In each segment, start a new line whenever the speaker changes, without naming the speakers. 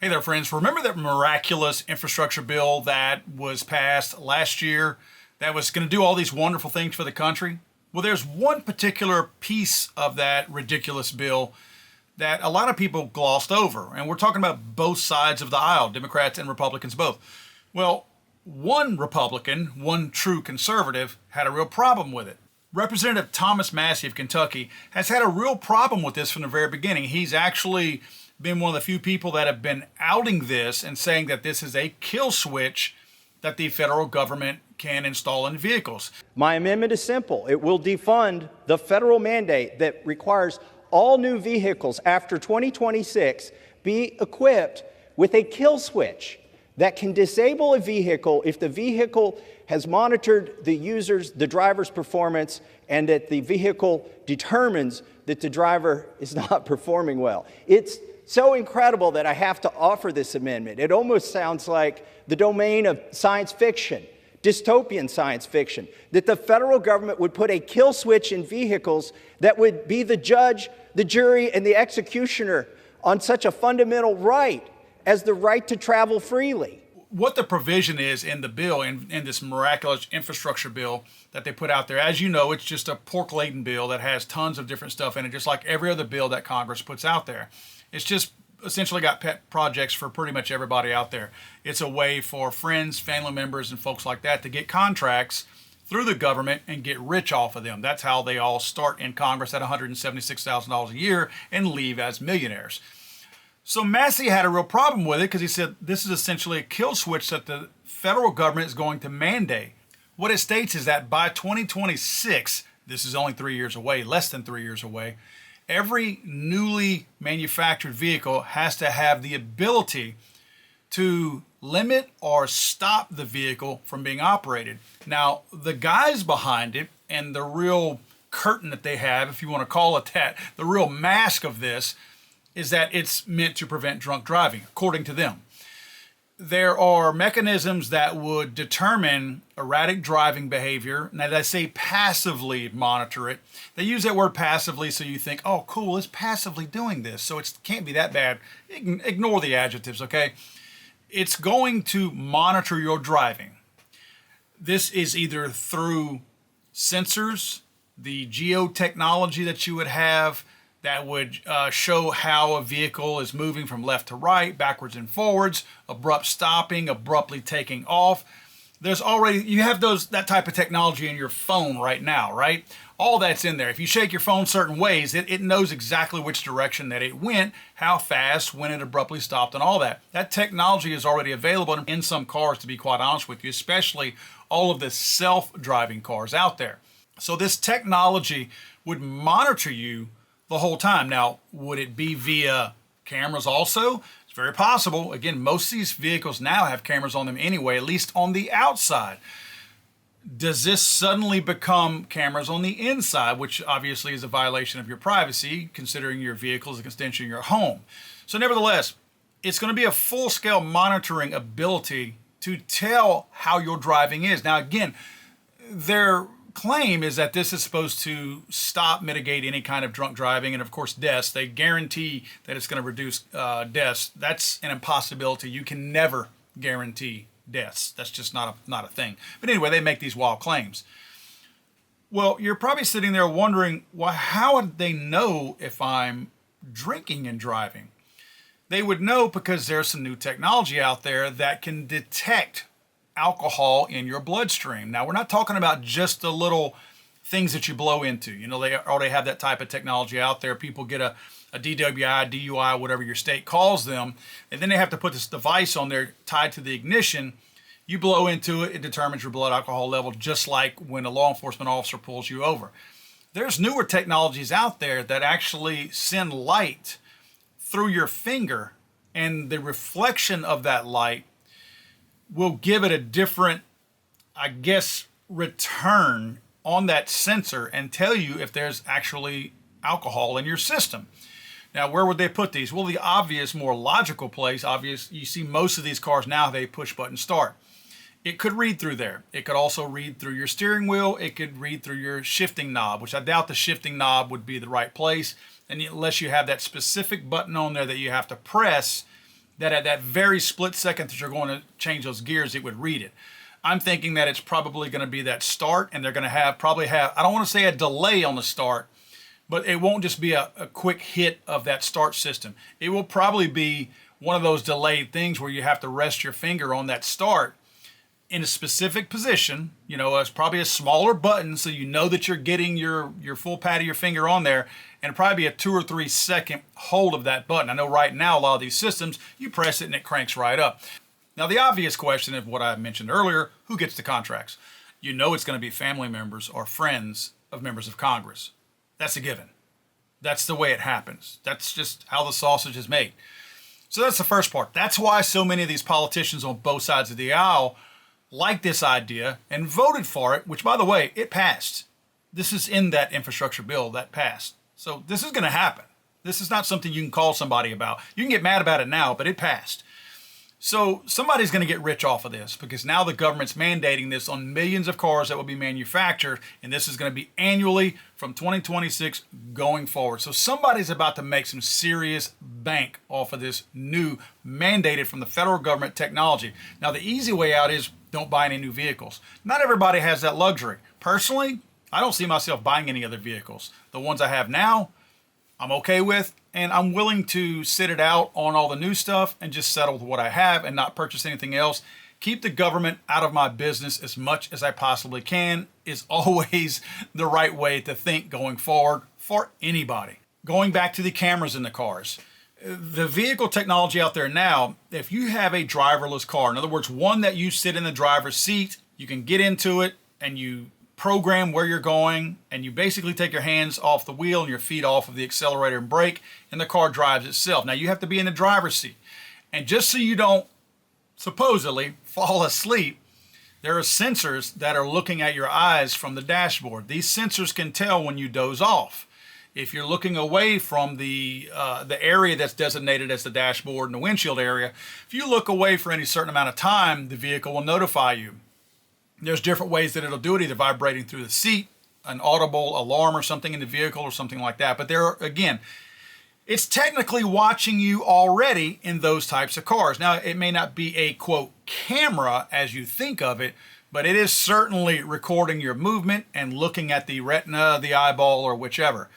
Hey there, friends. Remember that miraculous infrastructure bill that was passed last year that was going to do all these wonderful things for the country? Well, there's one particular piece of that ridiculous bill that a lot of people glossed over. And we're talking about both sides of the aisle, Democrats and Republicans both. Well, one Republican, one true conservative, had a real problem with it. Representative Thomas Massie of Kentucky has had a real problem with this from the very beginning. He's actually been one of the few people that have been outing this and saying that this is a kill switch that the federal government can install in vehicles.
My amendment is simple. It will defund the federal mandate that requires all new vehicles after 2026 be equipped with a kill switch that can disable a vehicle if the vehicle has monitored the driver's performance, and that the vehicle determines that the driver is not performing well. It's so incredible that I have to offer this amendment. It almost sounds like the domain of science fiction, dystopian science fiction, that the federal government would put a kill switch in vehicles that would be the judge, the jury, and the executioner on such a fundamental right as the right to travel freely.
What the provision is in the bill, in this miraculous infrastructure bill that they put out there, as you know, it's just a pork-laden bill that has tons of different stuff in it, just like every other bill that Congress puts out there. It's just essentially got pet projects for pretty much everybody out there. It's a way for friends, family members, and folks like that to get contracts through the government and get rich off of them. That's how they all start in Congress at $176,000 a year and leave as millionaires. So Massie had a real problem with it because he said this is essentially a kill switch that the federal government is going to mandate. What it states is that by 2026, this is only 3 years away, less than 3 years away, every newly manufactured vehicle has to have the ability to limit or stop the vehicle from being operated. Now, the guys behind it and the real curtain that they have, if you want to call it that, the real mask of this, is that it's meant to prevent drunk driving, according to them. There are mechanisms that would determine erratic driving behavior. Now, they say passively monitor it. They use that word passively so you think, oh, cool, it's passively doing this, so it can't be that bad. Ignore the adjectives, okay? It's going to monitor your driving. This is either through sensors, the geotechnology that you would have, that would show how a vehicle is moving from left to right, backwards and forwards, abrupt stopping, abruptly taking off. You have that type of technology in your phone right now, right? All that's in there. If you shake your phone certain ways, it knows exactly which direction that it went, how fast, when it abruptly stopped, and all that. That technology is already available in some cars, to be quite honest with you, especially all of the self-driving cars out there. So this technology would monitor you the whole time. Now, would it be via cameras also? It's very possible. Again, most of these vehicles now have cameras on them anyway, at least on the outside. Does this suddenly become cameras on the inside, which obviously is a violation of your privacy, considering your vehicle is an extension of your home? So nevertheless, it's going to be a full-scale monitoring ability to tell how your driving is. Now, again, their claim is that this is supposed to mitigate any kind of drunk driving and, of course, deaths. They guarantee that it's going to reduce deaths. That's an impossibility. You can never guarantee deaths. That's just not a thing. But anyway, they make these wild claims. Well, you're probably sitting there wondering, well, how would they know if I'm drinking and driving? They would know because there's some new technology out there that can detect alcohol in your bloodstream. Now, we're not talking about just the little things that you blow into. You know, they already have that type of technology out there. People get a DWI, DUI, whatever your state calls them, and then they have to put this device on there tied to the ignition. You blow into it, it determines your blood alcohol level, just like when a law enforcement officer pulls you over. There's newer technologies out there that actually send light through your finger, and the reflection of that light will give it a different, return on that sensor and tell you if there's actually alcohol in your system. Now, where would they put these? Well, the obvious, more logical place, you see most of these cars now, they push button start. It could read through there. It could also read through your steering wheel. It could read through your shifting knob, which I doubt the shifting knob would be the right place. And unless you have that specific button on there that you have to press, that at that very split second that you're going to change those gears, it would read it. I'm thinking that it's probably going to be that start, and they're going to probably have, I don't want to say a delay on the start, but it won't just be a quick hit of that start system. It will probably be one of those delayed things where you have to rest your finger on that start in a specific position. You know, it's probably a smaller button, so you know that you're getting your full pat of your finger on there, and it'll probably be a 2 or 3 second hold of that button. I know right now a lot of these systems, you press it and it cranks right up. Now, the obvious question of what I mentioned earlier, who gets the contracts? You know it's going to be family members or friends of members of Congress. That's a given. That's the way it happens. That's just how the sausage is made. So that's the first part. That's why so many of these politicians on both sides of the aisle like this idea and voted for it, which, by the way, it passed. This is in that infrastructure bill that passed. So this is going to happen. This is not something you can call somebody about. You can get mad about it now, but it passed. So somebody's going to get rich off of this, because now the government's mandating this on millions of cars that will be manufactured, and this is going to be annually from 2026 going forward. So somebody's about to make some serious bank off of this new mandated from the federal government technology. Now, the easy way out is don't buy any new vehicles. Not everybody has that luxury. Personally, I don't see myself buying any other vehicles. The ones I have now, I'm okay with, and I'm willing to sit it out on all the new stuff and just settle with what I have and not purchase anything else. Keep the government out of my business as much as I possibly can is always the right way to think going forward for anybody. Going back to the cameras in the cars. The vehicle technology out there now, if you have a driverless car, in other words, one that you sit in the driver's seat, you can get into it and you program where you're going, and you basically take your hands off the wheel and your feet off of the accelerator and brake, and the car drives itself. Now, you have to be in the driver's seat. And just so you don't supposedly fall asleep, there are sensors that are looking at your eyes from the dashboard. These sensors can tell when you doze off. If you're looking away from the area that's designated as the dashboard and the windshield area, if you look away for any certain amount of time, the vehicle will notify you. There's different ways that it'll do it, either vibrating through the seat, an audible alarm or something in the vehicle or something like that. But there, again, it's technically watching you already in those types of cars. Now, it may not be a, quote, camera as you think of it, but it is certainly recording your movement and looking at the retina, the eyeball, or whichever.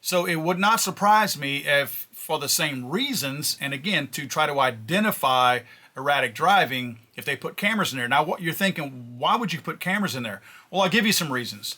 So it would not surprise me if, for the same reasons, and again, to try to identify erratic driving, if they put cameras in there. Now, what you're thinking, why would you put cameras in there? Well, I'll give you some reasons.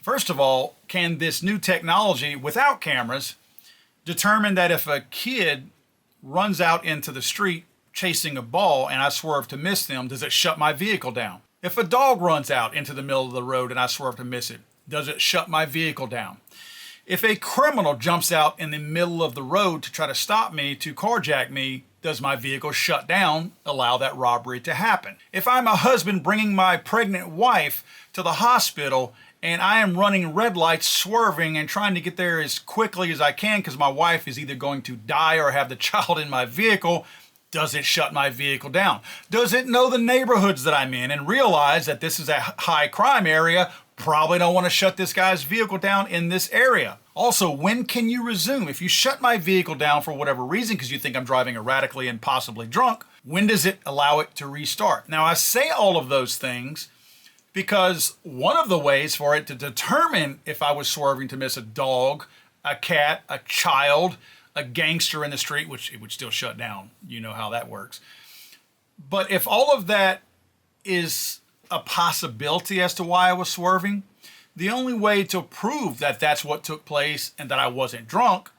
First of all, can this new technology without cameras determine that if a kid runs out into the street chasing a ball and I swerve to miss them, does it shut my vehicle down? If a dog runs out into the middle of the road and I swerve to miss it, does it shut my vehicle down? If a criminal jumps out in the middle of the road to try to stop me, to carjack me, does my vehicle shut down, allow that robbery to happen? If I'm a husband bringing my pregnant wife to the hospital and I am running red lights, swerving and trying to get there as quickly as I can because my wife is either going to die or have the child in my vehicle, does it shut my vehicle down? Does it know the neighborhoods that I'm in and realize that this is a high crime area? Probably don't want to shut this guy's vehicle down in this area. Also, when can you resume? If you shut my vehicle down for whatever reason because you think I'm driving erratically and possibly drunk, when does it allow it to restart? Now, I say all of those things because one of the ways for it to determine if I was swerving to miss a dog, a cat, a child, a gangster in the street, which it would still shut down. You know how that works. But if all of that is a possibility as to why I was swerving, the only way to prove that that's what took place and that I wasn't drunk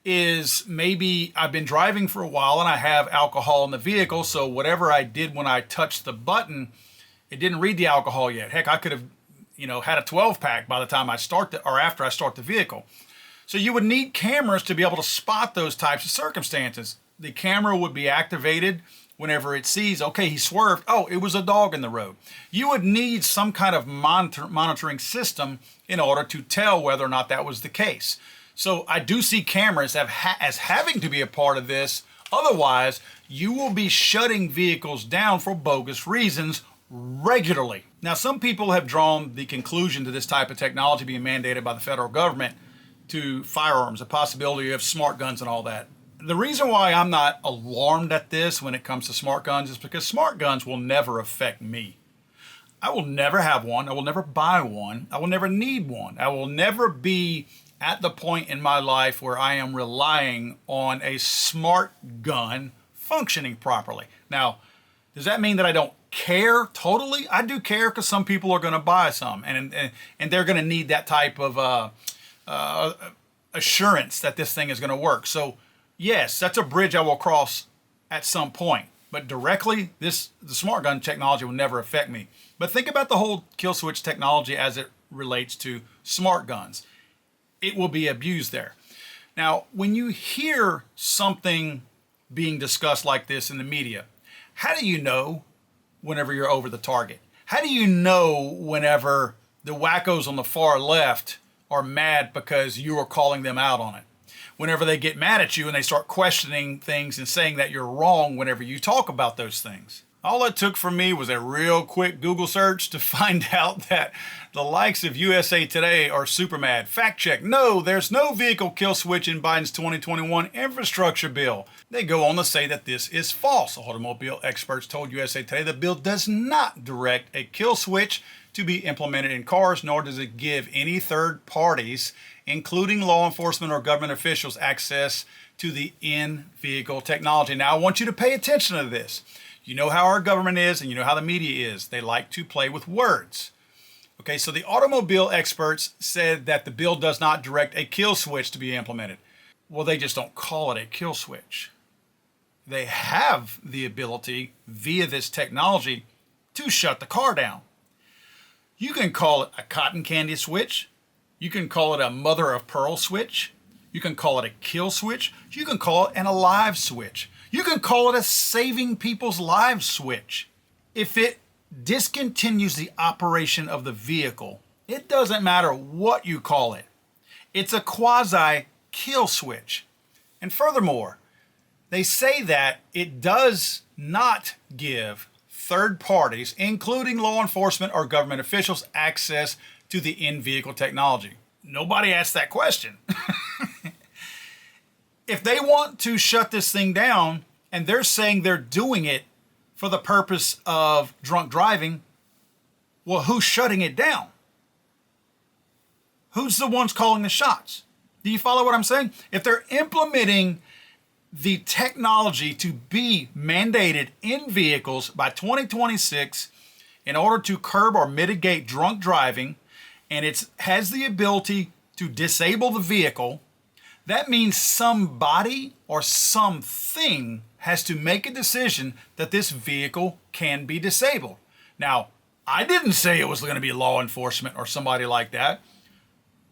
is maybe I've been driving for a while and I have alcohol in the vehicle, so whatever I did when I touched the button, it didn't read the alcohol yet. Heck, I could have, had a 12-pack by the time I start or after I start the vehicle. So you would need cameras to be able to spot those types of circumstances. The camera would be activated whenever it sees, okay, he swerved, oh, it was a dog in the road. You would need some kind of monitoring system in order to tell whether or not that was the case. So I do see cameras as having to be a part of this. Otherwise, you will be shutting vehicles down for bogus reasons regularly. Now, some people have drawn the conclusion to this type of technology being mandated by the federal government to firearms, the possibility of smart guns and all that. The reason why I'm not alarmed at this when it comes to smart guns is because smart guns will never affect me. I will never have one. I will never buy one. I will never need one. I will never be at the point in my life where I am relying on a smart gun functioning properly. Now, does that mean that I don't care totally? I do care because some people are going to buy some and they're going to need that type of assurance that this thing is going to work. So yes, that's a bridge I will cross at some point. But directly, the smart gun technology will never affect me. But think about the whole kill switch technology as it relates to smart guns. It will be abused there. Now, when you hear something being discussed like this in the media, how do you know whenever you're over the target? How do you know whenever the wackos on the far left are mad because you are calling them out on it? Whenever they get mad at you and they start questioning things and saying that you're wrong whenever you talk about those things. All it took for me was a real quick Google search to find out that the likes of USA Today are super mad. Fact check. No, there's no vehicle kill switch in Biden's 2021 infrastructure bill. They go on to say that this is false. Automobile experts told USA Today the bill does not direct a kill switch to be implemented in cars, nor does it give any third parties, including law enforcement or government officials, access to the in-vehicle technology. Now, I want you to pay attention to this. You know how our government is and you know how the media is. They like to play with words. Okay, so the automobile experts said that the bill does not direct a kill switch to be implemented. Well, they just don't call it a kill switch. They have the ability via this technology to shut the car down. You can call it a cotton candy switch. You can call it a mother of pearl switch. You can call it a kill switch. You can call it an alive switch. You can call it a saving people's lives switch. If it discontinues the operation of the vehicle, it doesn't matter what you call it. It's a quasi kill switch. And furthermore, they say that it does not give third parties, including law enforcement or government officials, access to the in-vehicle technology. Nobody asked that question. If they want to shut this thing down and they're saying they're doing it for the purpose of drunk driving, well, who's shutting it down? Who's the ones calling the shots? Do you follow what I'm saying? If they're implementing the technology to be mandated in vehicles by 2026 in order to curb or mitigate drunk driving, and it has the ability to disable the vehicle, that means somebody or something has to make a decision that this vehicle can be disabled. Now, I didn't say it was going to be law enforcement or somebody like that,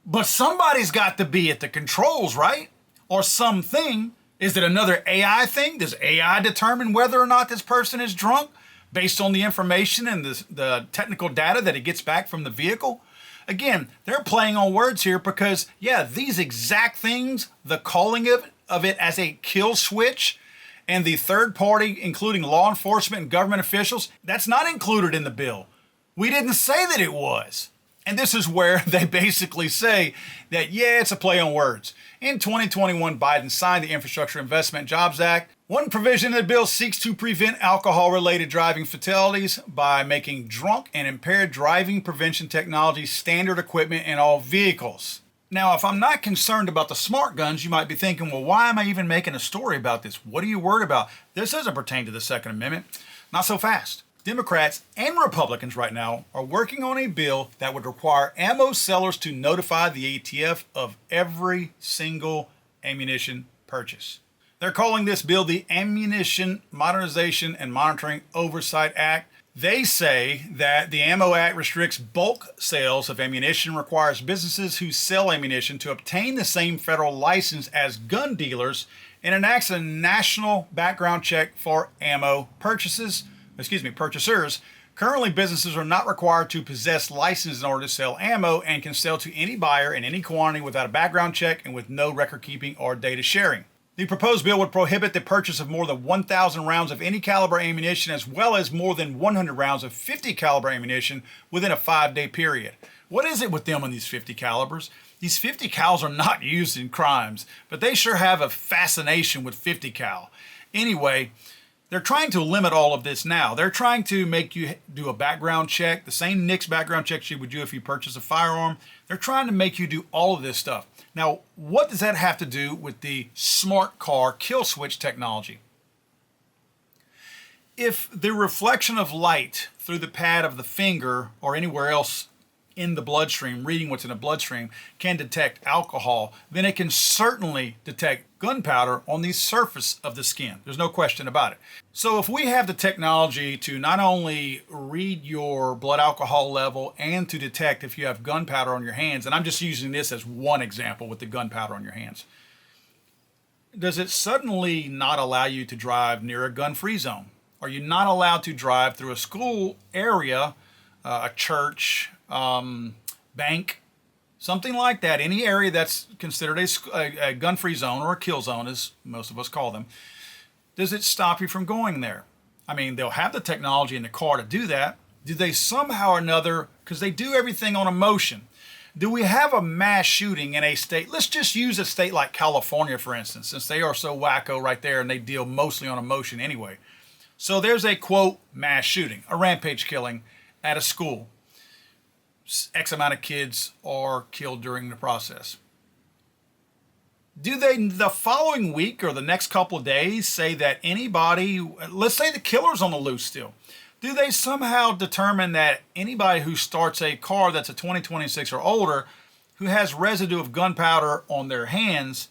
but somebody's got to be at the controls, right? Or something. Is it another AI thing? Does AI determine whether or not this person is drunk based on the information and the technical data that it gets back from the vehicle? Again, they're playing on words here because, yeah, these exact things, the calling of it as a kill switch and the third party, including law enforcement and government officials, that's not included in the bill. We didn't say that it was. And this is where they basically say that, yeah, it's a play on words. In 2021, Biden signed the Infrastructure Investment and Jobs Act. One provision of the bill seeks to prevent alcohol-related driving fatalities by making drunk and impaired driving prevention technology standard equipment in all vehicles. Now, if I'm not concerned about the smart guns, you might be thinking, well, why am I even making a story about this? What are you worried about? This doesn't pertain to the Second Amendment. Not so fast. Democrats and Republicans right now are working on a bill that would require ammo sellers to notify the ATF of every single ammunition purchase. They're calling this bill the Ammunition Modernization and Monitoring Oversight Act. They say that the Ammo Act restricts bulk sales of ammunition, requires businesses who sell ammunition to obtain the same federal license as gun dealers, and enacts a national background check for ammo purchasers. Currently, businesses are not required to possess license in order to sell ammo and can sell to any buyer in any quantity without a background check and with no record keeping or data sharing. The proposed bill would prohibit the purchase of more than 1,000 rounds of any caliber ammunition as well as more than 100 rounds of 50 caliber ammunition within a 5-day period. What is it with them and these 50 calibers? These 50 cals are not used in crimes, but they sure have a fascination with 50 cal. Anyway, they're trying to limit all of this now. They're trying to make you do a background check, the same NICS background checks you would do if you purchase a firearm. They're trying to make you do all of this stuff. Now, what does that have to do with the smart car kill switch technology? If the reflection of light through the pad of the finger or anywhere else in the bloodstream, reading what's in the bloodstream, can detect alcohol, then it can certainly detect gunpowder on the surface of the skin. There's no question about it. So if we have the technology to not only read your blood alcohol level and to detect if you have gunpowder on your hands, and I'm just using this as one example with the gunpowder on your hands, does it suddenly not allow you to drive near a gun-free zone? Are you not allowed to drive through a school area, a church, bank, something like that, any area that's considered a gun-free zone or a kill zone, as most of us call them? Does it stop you from going there? I mean, they'll have the technology in the car to do that. Do they somehow or another, because they do everything on emotion, do we have a mass shooting in a state? Let's just use a state like California, for instance, since they are so wacko right there and they deal mostly on emotion anyway. So there's a, quote, mass shooting, a rampage killing at a school. X amount of kids are killed during the process. Do they, the following week or the next couple of days, say that anybody, let's say the killer's on the loose still, do they somehow determine that anybody who starts a car that's a 2026 or older, who has residue of gunpowder on their hands,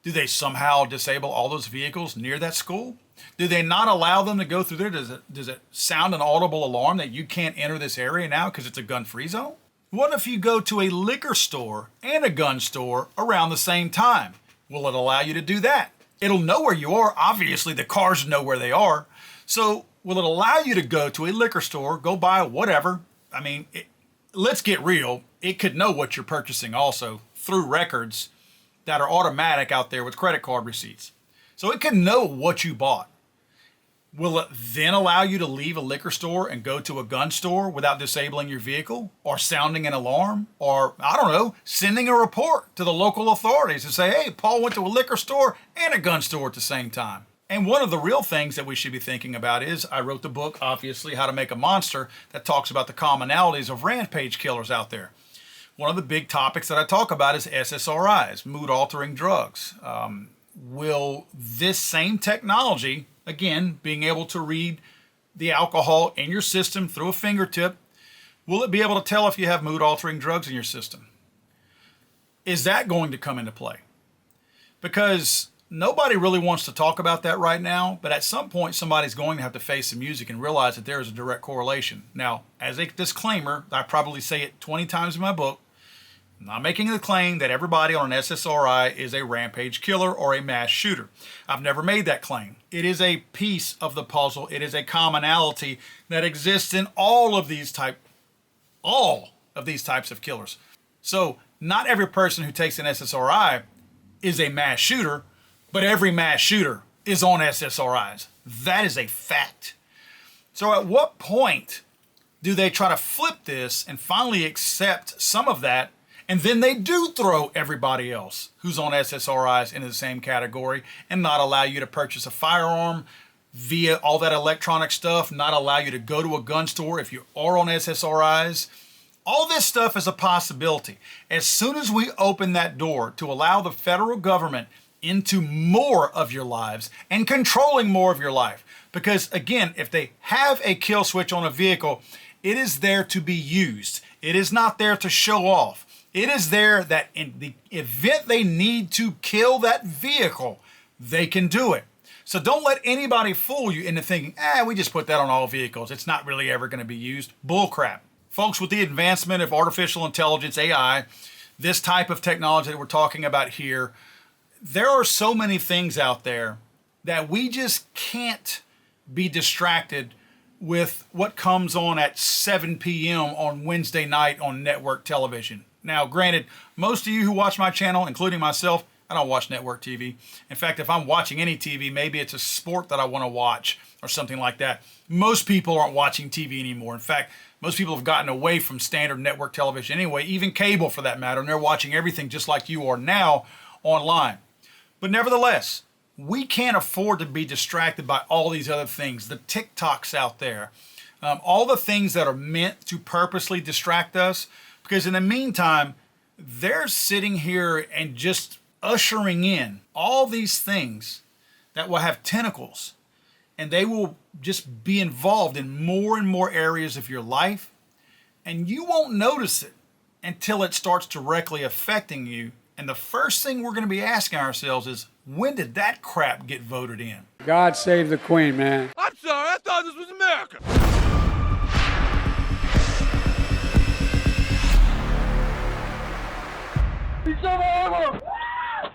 do they somehow disable all those vehicles near that school? Do they not allow them to go through there? Does it sound an audible alarm that you can't enter this area now because it's a gun-free zone? What if you go to a liquor store and a gun store around the same time? Will it allow you to do that? It'll know where you are. Obviously, the cars know where they are. So will it allow you to go to a liquor store, go buy whatever? I mean, let's get real. It could know what you're purchasing also through records that are automatic out there with credit card receipts. So it can know what you bought. Will it then allow you to leave a liquor store and go to a gun store without disabling your vehicle or sounding an alarm or, I don't know, sending a report to the local authorities and say, hey, Paul went to a liquor store and a gun store at the same time? And one of the real things that we should be thinking about is, I wrote the book, obviously, How to Make a Monster, that talks about the commonalities of rampage killers out there. One of the big topics that I talk about is SSRIs, mood-altering drugs. Will this same technology, again, being able to read the alcohol in your system through a fingertip, will it be able to tell if you have mood-altering drugs in your system? Is that going to come into play? Because nobody really wants to talk about that right now, but at some point somebody's going to have to face the music and realize that there is a direct correlation. Now, as a disclaimer, I probably say it 20 times in my book, I'm not making the claim that everybody on an SSRI is a rampage killer or a mass shooter. I've never made that claim. It is a piece of the puzzle. It is a commonality that exists in all of these types of killers. So not every person who takes an SSRI is a mass shooter, but every mass shooter is on SSRIs. That is a fact. So at what point do they try to flip this and finally accept some of that, and then they do throw everybody else who's on SSRIs into the same category and not allow you to purchase a firearm via all that electronic stuff, not allow you to go to a gun store if you are on SSRIs? All this stuff is a possibility. As soon as we open that door to allow the federal government into more of your lives and controlling more of your life, because again, if they have a kill switch on a vehicle, it is there to be used. It is not there to show off. It is there that in the event they need to kill that vehicle, they can do it. So don't let anybody fool you into thinking, we just put that on all vehicles. It's not really ever going to be used. Bull crap. Folks, with the advancement of artificial intelligence, AI, this type of technology that we're talking about here, there are so many things out there that we just can't be distracted with what comes on at 7 p.m. on Wednesday night on network television. Now, granted, most of you who watch my channel, including myself, I don't watch network TV. In fact, if I'm watching any TV, maybe it's a sport that I want to watch or something like that. Most people aren't watching TV anymore. In fact, most people have gotten away from standard network television anyway, even cable for that matter, and they're watching everything just like you are now online. But nevertheless, we can't afford to be distracted by all these other things, the TikToks out there, all the things that are meant to purposely distract us, because in the meantime, they're sitting here and just ushering in all these things that will have tentacles, and they will just be involved in more and more areas of your life, and you won't notice it until it starts directly affecting you. And the first thing we're going to be asking ourselves is, when did that crap get voted in?
God save the Queen, man.
I'm sorry, I thought this was America.
It's over!